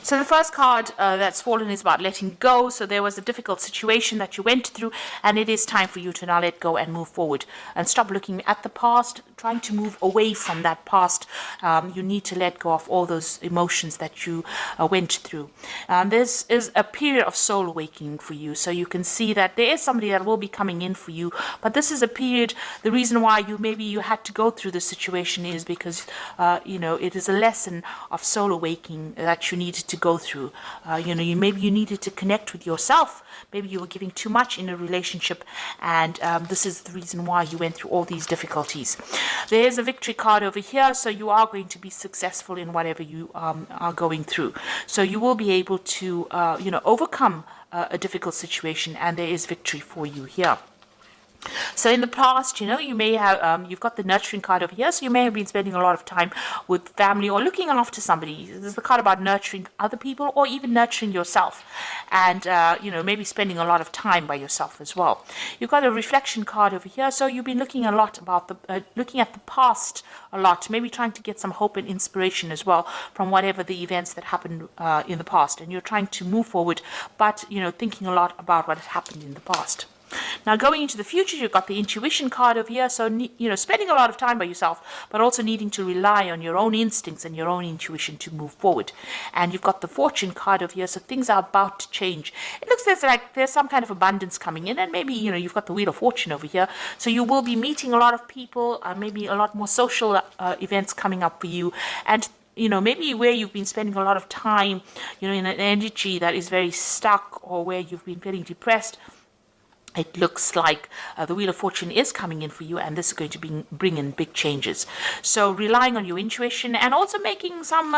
So the first card that's fallen is about letting go. So there was a difficult situation that you went through, and it is time for you to now let go and move forward and stop looking at the past, trying to move away from that past. You need to let go of all those emotions that you went through. This is a period of soul awakening for you. So you can see that there is somebody that will be coming in for you, but this is a period. The reason why you had to go through this situation is because it is a lesson of soul awakening that you needed to go through. Maybe you needed to connect with yourself. Maybe you were giving too much in a relationship, and this is the reason why you went through all these difficulties. There is a victory card over here, so you are going to be successful in whatever you are going through. So you will be able to overcome a difficult situation, and there is victory for you here. So in the past, you may have, you've got the nurturing card over here, so you may have been spending a lot of time with family or looking after somebody. This is the card about nurturing other people or even nurturing yourself, and, maybe spending a lot of time by yourself as well. You've got a reflection card over here, so you've been looking a lot about looking at the past a lot, maybe trying to get some hope and inspiration as well from whatever the events that happened in the past, and you're trying to move forward, but, thinking a lot about what has happened in the past. Now, going into the future, you've got the intuition card over here. So, spending a lot of time by yourself, but also needing to rely on your own instincts and your own intuition to move forward. And you've got the fortune card over here. So things are about to change. It looks like there's some kind of abundance coming in. And maybe, you've got the wheel of fortune over here. So you will be meeting a lot of people, maybe a lot more social events coming up for you. And maybe where you've been spending a lot of time, in an energy that is very stuck, or where you've been feeling depressed, it looks like the Wheel of Fortune is coming in for you, and this is going to bring in big changes. So relying on your intuition and also making some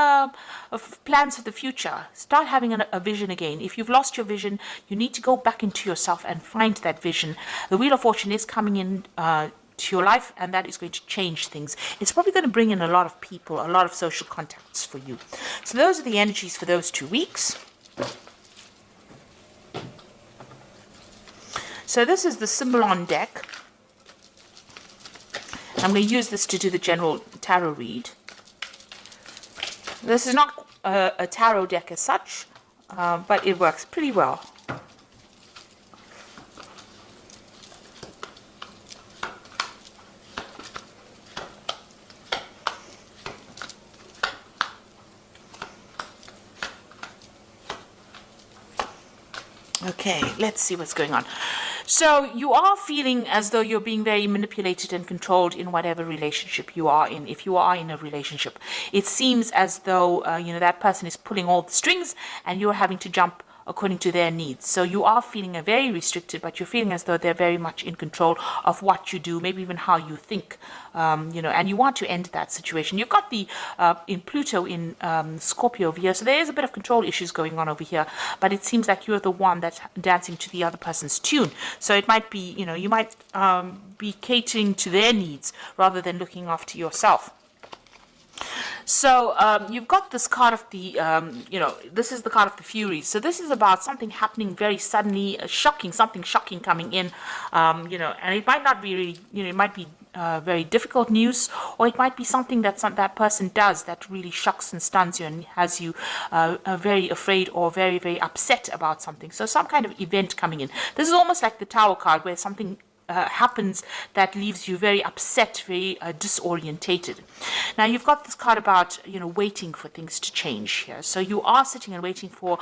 plans for the future. Start having a vision again. If you've lost your vision, you need to go back into yourself and find that vision. The Wheel of Fortune is coming in to your life, and that is going to change things. It's probably going to bring in a lot of people, a lot of social contacts for you. So those are the energies for those 2 weeks. So this is the Symbolon deck. I'm going to use this to do the general tarot read. This is not a tarot deck as such, but it works pretty well. Okay, let's see what's going on. So you are feeling as though you're being very manipulated and controlled in whatever relationship you are in. If you are in a relationship, it seems as though, that person is pulling all the strings and you're having to jump according to their needs. So you are feeling very restricted, but you're feeling as though they're very much in control of what you do, maybe even how you think, and you want to end that situation. You've got the in Pluto in Scorpio over here, so there is a bit of control issues going on over here, but it seems like you're the one that's dancing to the other person's tune. So it might be, you might be catering to their needs rather than looking after yourself. So you've got this card of the, this is the card of the Furies. So this is about something happening very suddenly, something shocking coming in, and it might not be really, it might be very difficult news, or it might be something that that person does that really shocks and stuns you and has you very afraid or very, very upset about something. So some kind of event coming in. This is almost like the Tower card, where something happens that leaves you very upset, very disorientated. Now you've got this card about waiting for things to change here. So you are sitting and waiting for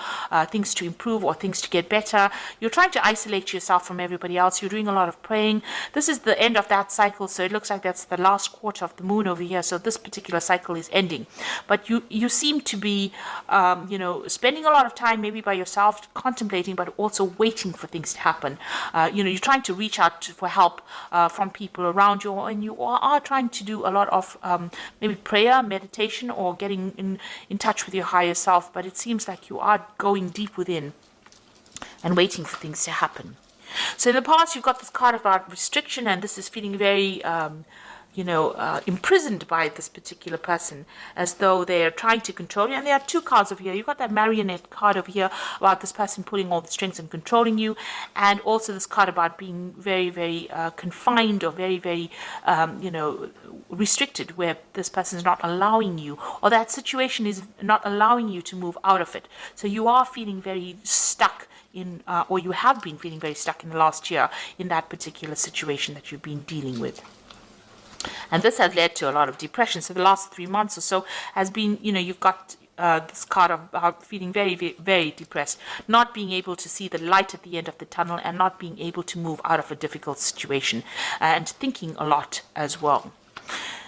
things to improve or things to get better. You're trying to isolate yourself from everybody else. You're doing a lot of praying. This is the end of that cycle, so it looks like that's the last quarter of the moon over here. So this particular cycle is ending, but you seem to be spending a lot of time maybe by yourself, contemplating, but also waiting for things to happen. You're trying to reach out for help from people around you, and you are trying to do a lot of maybe prayer, meditation, or getting in touch with your higher self, but it seems like you are going deep within and waiting for things to happen. So in the past, you've got this card about restriction, and this is feeling very imprisoned by this particular person, as though they are trying to control you. And there are two cards over here. You've got that marionette card over here about this person pulling all the strings and controlling you, and also this card about being very, very confined, or very, very, restricted, where this person is not allowing you, or that situation is not allowing you to move out of it. So you are feeling very stuck in, or you have been feeling very stuck in the last year in that particular situation that you've been dealing with. And this has led to a lot of depression. So the last 3 months or so has been, you've got this card of feeling very, very, very depressed, not being able to see the light at the end of the tunnel, and not being able to move out of a difficult situation, and thinking a lot as well.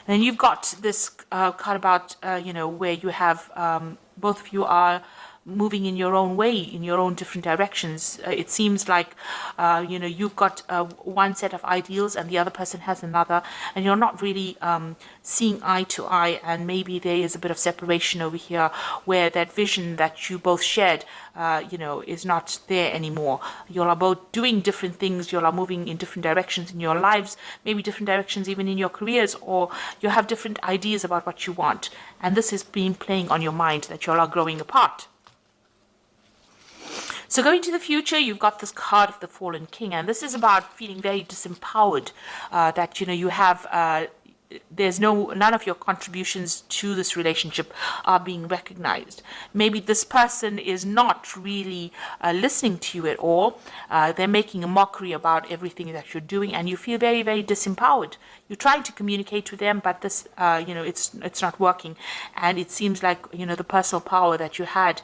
And you've got this card about, where you have both of you are moving in your own way, in your own different directions. It seems like, you've got one set of ideals and the other person has another, and you're not really seeing eye to eye, and maybe there is a bit of separation over here, where that vision that you both shared, is not there anymore. You are both doing different things, you are moving in different directions in your lives, maybe different directions even in your careers, or you have different ideas about what you want, and this has been playing on your mind, that you all are growing apart. So going to the future, you've got this card of the Fallen King, and this is about feeling very disempowered, that, you have, there's none of your contributions to this relationship are being recognized. Maybe this person is not really listening to you at all. They're making a mockery about everything that you're doing, and you feel very, very disempowered. You're trying to communicate with them, but this, it's not working. And it seems like, the personal power that you had,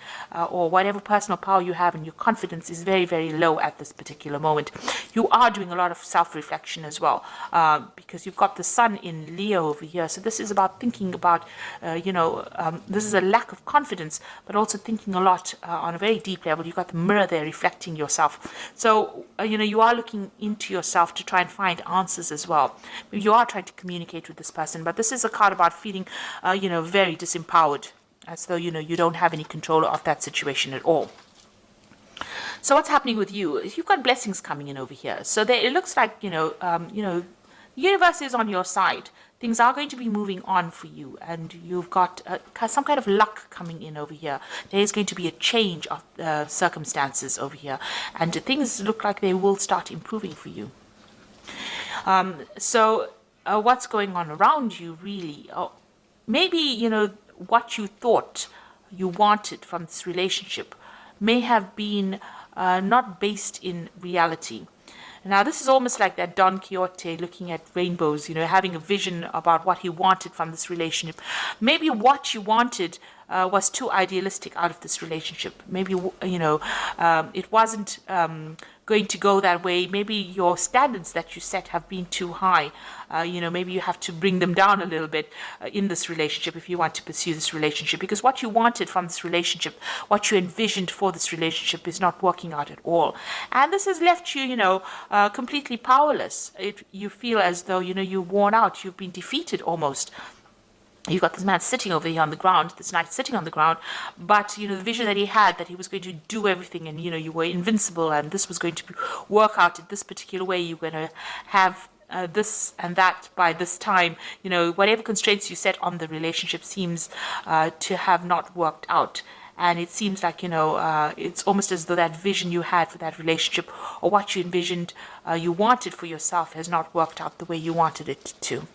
or whatever personal power you have, and your confidence is very, very low at this particular moment. You are doing a lot of self-reflection as well, because you've got the sun in Leo over here. So this is about thinking about, this is a lack of confidence, but also thinking a lot on a very deep level. You've got the mirror there reflecting yourself. So, you are looking into yourself to try and find answers as well. You are trying to communicate with this person, but this is a card about feeling, very disempowered, as though, you don't have any control of that situation at all. So what's happening with you? You've got blessings coming in over here. So there, it looks like, the universe is on your side. Things are going to be moving on for you, and you've got some kind of luck coming in over here. There is going to be a change of circumstances over here, and things look like they will start improving for you. So what's going on around you, really? Maybe, what you thought you wanted from this relationship may have been not based in reality. Now, this is almost like that Don Quixote looking at rainbows, having a vision about what he wanted from this relationship. Maybe what you wanted was too idealistic out of this relationship. Maybe, it wasn't going to go that way. Maybe your standards that you set have been too high. Maybe you have to bring them down a little bit in this relationship if you want to pursue this relationship, because what you wanted from this relationship, what you envisioned for this relationship, is not working out at all. And this has left you, completely powerless. You feel as though, you're worn out, you've been defeated almost. You've got this man sitting over here on the ground, this knight sitting on the ground, but, the vision that he had, that he was going to do everything, and, you were invincible, and this was going to work out in this particular way. You're going to have this and that by this time. Whatever constraints you set on the relationship seems to have not worked out. And it seems like, it's almost as though that vision you had for that relationship, or what you envisioned you wanted for yourself, has not worked out the way you wanted it to.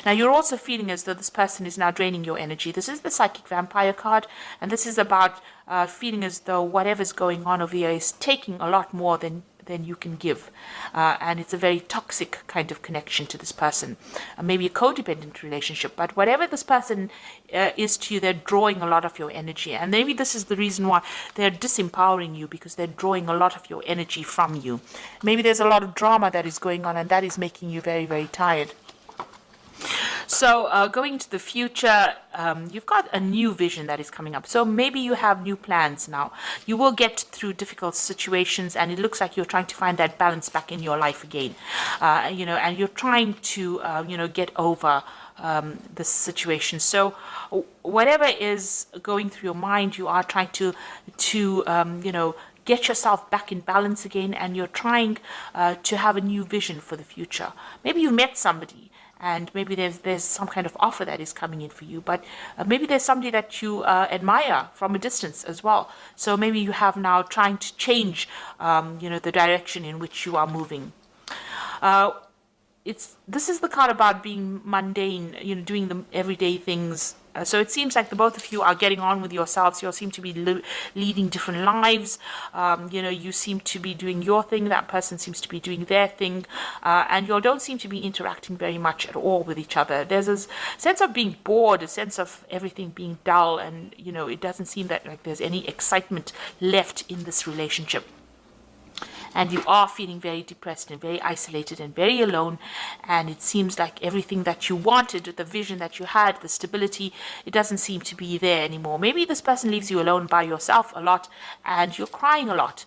Now, you're also feeling as though this person is now draining your energy. This is the Psychic Vampire card, and this is about feeling as though whatever's going on over here is taking a lot more than you can give. And it's a very toxic kind of connection to this person. Maybe a codependent relationship, but whatever this person is to you, they're drawing a lot of your energy. And maybe this is the reason why they're disempowering you, because they're drawing a lot of your energy from you. Maybe there's a lot of drama that is going on, and that is making you very, very tired. So going into the future, you've got a new vision that is coming up. So maybe you have new plans now. You will get through difficult situations, and it looks like you're trying to find that balance back in your life again. And you're trying to, get over this situation. So whatever is going through your mind, you are trying to get yourself back in balance again, and you're trying to have a new vision for the future. Maybe you met somebody, and maybe there's some kind of offer that is coming in for you, but maybe there's somebody that you admire from a distance as well. So maybe you have now trying to change, the direction in which you are moving. This is the card about being mundane, doing the everyday things. So it seems like the both of you are getting on with yourselves. You seem to be leading different lives. You seem to be doing your thing. That person seems to be doing their thing. And you don't seem to be interacting very much at all with each other. There's a sense of being bored, a sense of everything being dull. And, it doesn't seem that like there's any excitement left in this relationship. And you are feeling very depressed and very isolated and very alone. And it seems like everything that you wanted, the vision that you had, the stability, it doesn't seem to be there anymore. Maybe this person leaves you alone by yourself a lot and you're crying a lot.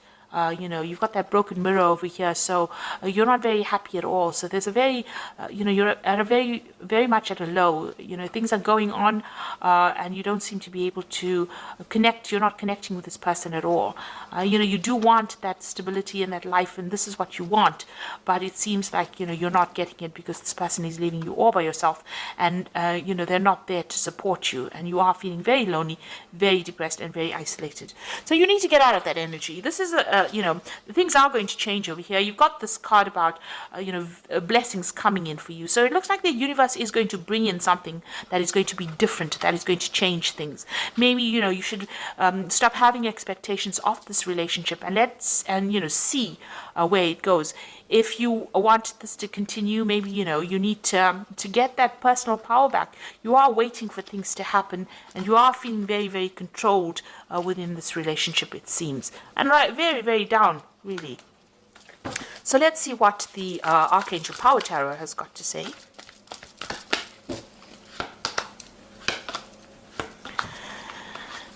You've got that broken mirror over here, so you're not very happy at all. So there's a very, you're at a very, very much at a low. Things are going on, and you don't seem to be able to connect. You're not connecting with this person at all. You do want that stability in that life, and this is what you want. But it seems like, you're not getting it because this person is leaving you all by yourself, and, they're not there to support you, and you are feeling very lonely, very depressed, and very isolated. So you need to get out of that energy. This is things are going to change over here. You've got this card about, blessings coming in for you. So it looks like the universe is going to bring in something that is going to be different, that is going to change things. Maybe, you should stop having expectations of this relationship and see where it goes. If you want this to continue, maybe, you need to get that personal power back. You are waiting for things to happen, and you are feeling very, very controlled within this relationship, it seems. And very, very down, really. So let's see what the Archangel Power Tarot has got to say.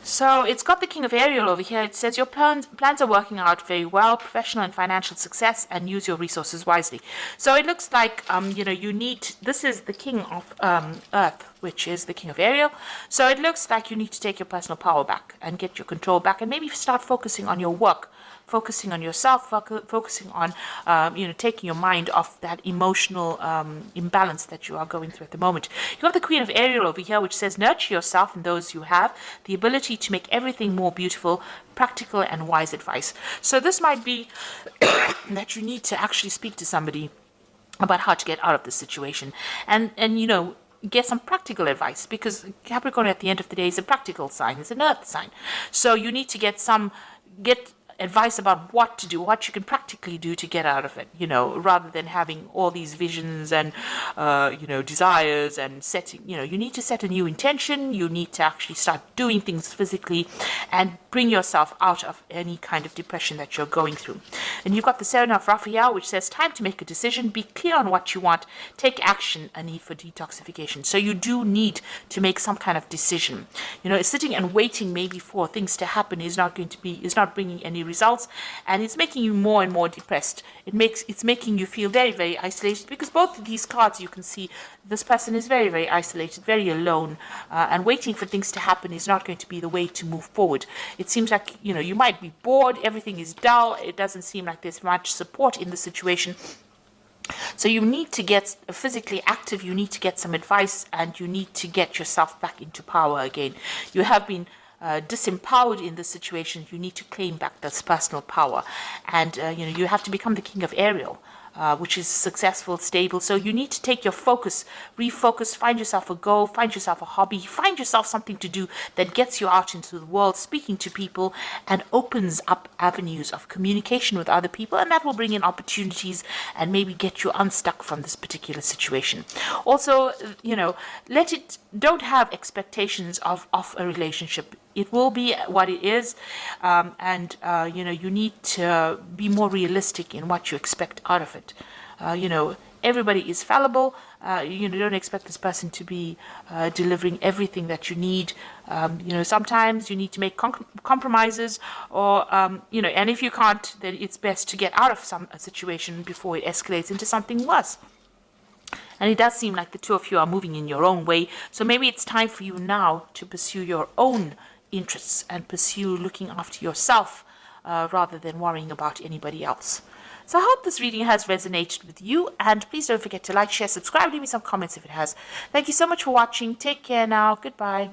So it's got the King of Ariel over here. It says your plans are working out very well, professional and financial success, and use your resources wisely. So it looks like, this is the King of Earth, which is the King of Ariel. So it looks like you need to take your personal power back and get your control back, and maybe start focusing on your work, focusing on yourself, focusing on, taking your mind off that emotional imbalance that you are going through at the moment. You have the Queen of Ariel over here, which says nurture yourself and those you have, the ability to make everything more beautiful, practical and wise advice. So this might be that you need to actually speak to somebody about how to get out of this situation and get some practical advice, because Capricorn at the end of the day is a practical sign, it's an earth sign. So you need to get advice about what to do, what you can practically do to get out of it, rather than having all these visions and, desires and setting, you need to set a new intention. You need to actually start doing things physically and bring yourself out of any kind of depression that you're going through. And you've got the Seven of Raphael, which says time to make a decision, be clear on what you want, take action, a need for detoxification. So you do need to make some kind of decision. Sitting and waiting maybe for things to happen is not bringing any results, and it's making you more and more depressed. It's making you feel very, very isolated, because both of these cards, you can see this person is very, very isolated, very alone, and waiting for things to happen is not going to be the way to move forward. It seems like, you might be bored, everything is dull, it doesn't seem like there's much support in the situation. So you need to get physically active, you need to get some advice, and you need to get yourself back into power again. You have been disempowered in this situation. You need to claim back this personal power, and you have to become the King of Ariel, which is successful, stable. So you need to take your focus, refocus, find yourself a goal, find yourself a hobby, find yourself something to do that gets you out into the world, speaking to people, and opens up avenues of communication with other people, and that will bring in opportunities and maybe get you unstuck from this particular situation. Also, don't have expectations of a relationship. It will be what it is, and you need to be more realistic in what you expect out of it. Everybody is fallible. Don't expect this person to be delivering everything that you need. Sometimes you need to make compromises, or and if you can't, then it's best to get out of a situation before it escalates into something worse. And it does seem like the two of you are moving in your own way. So maybe it's time for you now to pursue your own interests and pursue looking after yourself rather than worrying about anybody else. So I hope this reading has resonated with you, and please don't forget to like, share, subscribe, leave me some comments if it has. Thank you so much for watching. Take care now. Goodbye.